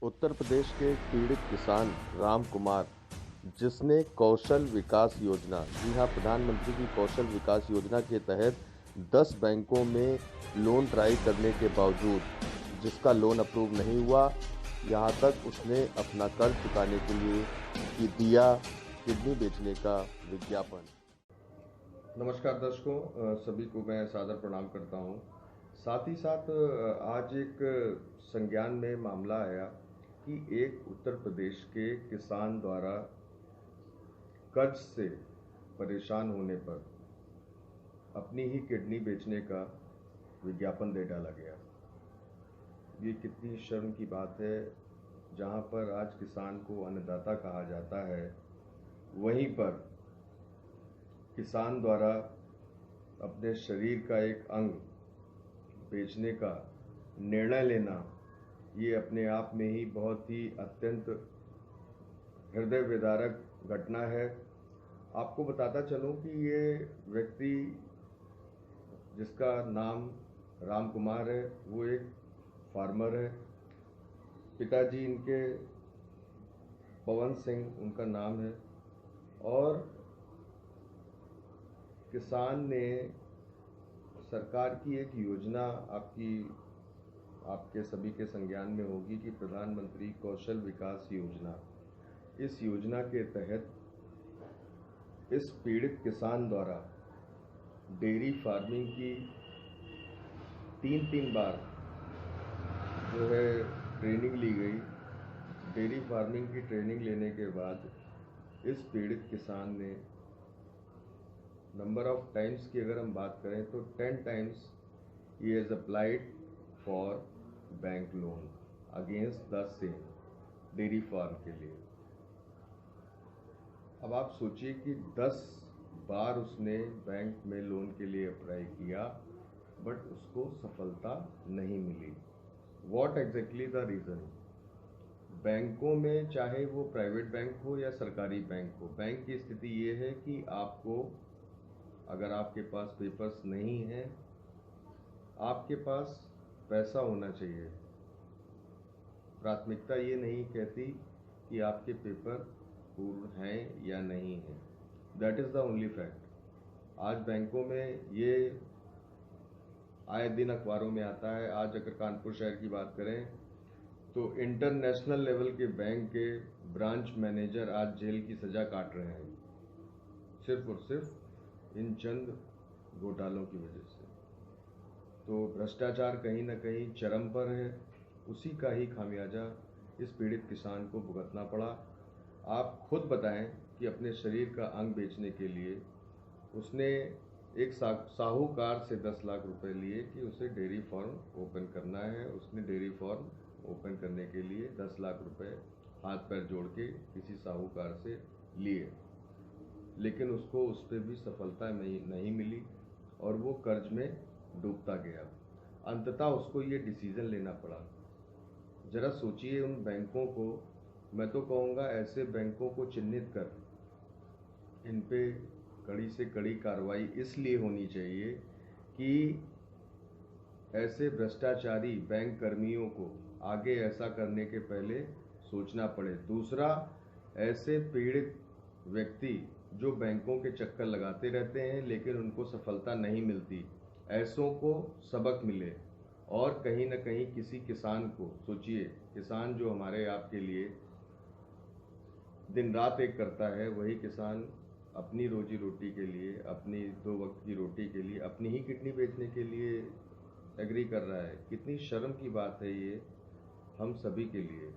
उत्तर प्रदेश के पीड़ित किसान राम कुमार, जिसने कौशल विकास योजना, जी हाँ, प्रधानमंत्री की कौशल विकास योजना के तहत 10 बैंकों में लोन ट्राई करने के बावजूद जिसका लोन अप्रूव नहीं हुआ, यहाँ तक उसने अपना कर्ज चुकाने के लिए दिया किडनी बेचने का विज्ञापन। नमस्कार दर्शकों, सभी को मैं सादर प्रणाम करता हूँ। साथ ही साथ आज एक संज्ञान में मामला आया कि एक उत्तर प्रदेश के किसान द्वारा कर्ज से परेशान होने पर अपनी ही किडनी बेचने का विज्ञापन दे डाला गया। ये कितनी शर्म की बात है, जहाँ पर आज किसान को अन्नदाता कहा जाता है, वहीं पर किसान द्वारा अपने शरीर का एक अंग बेचने का निर्णय लेना, ये अपने आप में ही बहुत ही अत्यंत हृदय विदारक घटना है। आपको बताता चलूं कि ये व्यक्ति, जिसका नाम राम कुमार है, वो एक फार्मर है। पिताजी इनके पवन सिंह उनका नाम है, और किसान ने सरकार की एक योजना आपके सभी के संज्ञान में होगी कि प्रधानमंत्री कौशल विकास योजना, इस योजना के तहत इस पीड़ित किसान द्वारा डेयरी फार्मिंग की तीन बार जो है ट्रेनिंग ली गई। डेयरी फार्मिंग की ट्रेनिंग लेने के बाद इस पीड़ित किसान ने नंबर ऑफ टाइम्स की अगर हम बात करें तो 10 टाइम्स ही has applied for bank loan against the same dairy farm के लिए। अब आप सोचिए कि 10 बार उसने बैंक में लोन के लिए अप्लाई किया, बट उसको सफलता नहीं मिली। What exactly the reason? बैंकों में, चाहे वो प्राइवेट बैंक हो या सरकारी बैंक हो, बैंक की स्थिति ये है कि आपको, अगर आपके पास पेपर्स नहीं हैं, आपके पास पैसा होना चाहिए। प्राथमिकता ये नहीं कहती कि आपके पेपर पूर्ण हैं या नहीं हैं। That is the only fact. आज बैंकों में ये आए दिन अखबारों में आता है। आज अगर कानपुर शहर की बात करें तो इंटरनेशनल लेवल के बैंक के ब्रांच मैनेजर आज जेल की सजा काट रहे हैं, सिर्फ और सिर्फ इन चंद घोटालों की वजह से। तो भ्रष्टाचार कहीं ना कहीं चरम पर है। उसी का ही खामियाजा इस पीड़ित किसान को भुगतना पड़ा। आप खुद बताएं कि अपने शरीर का अंग बेचने के लिए उसने एक साहूकार से 10 लाख रुपए लिए कि उसे डेयरी फार्म ओपन करना है। उसने डेयरी फार्म ओपन करने के लिए 10 लाख रुपए हाथ पैर जोड़ के किसी साहूकार से लिए, लेकिन उसको उस पर भी सफलता नहीं मिली और वो कर्ज में डूबता गया। अंततः उसको ये डिसीजन लेना पड़ा। जरा सोचिए उन बैंकों को, मैं तो कहूँगा ऐसे बैंकों को चिन्हित कर इन पे कड़ी से कड़ी कार्रवाई इसलिए होनी चाहिए कि ऐसे भ्रष्टाचारी बैंक कर्मियों को आगे ऐसा करने के पहले सोचना पड़े। दूसरा, ऐसे पीड़ित व्यक्ति जो बैंकों के चक्कर लगाते रहते हैं लेकिन उनको सफलता नहीं मिलती, ऐसों को सबक मिले। और कहीं ना कहीं किसी किसान को, सोचिए, किसान जो हमारे आपके लिए दिन रात एक करता है, वही किसान अपनी रोजी रोटी के लिए, अपनी 2 वक्त की रोटी के लिए, अपनी ही किडनी बेचने के लिए एग्री कर रहा है। कितनी शर्म की बात है ये हम सभी के लिए।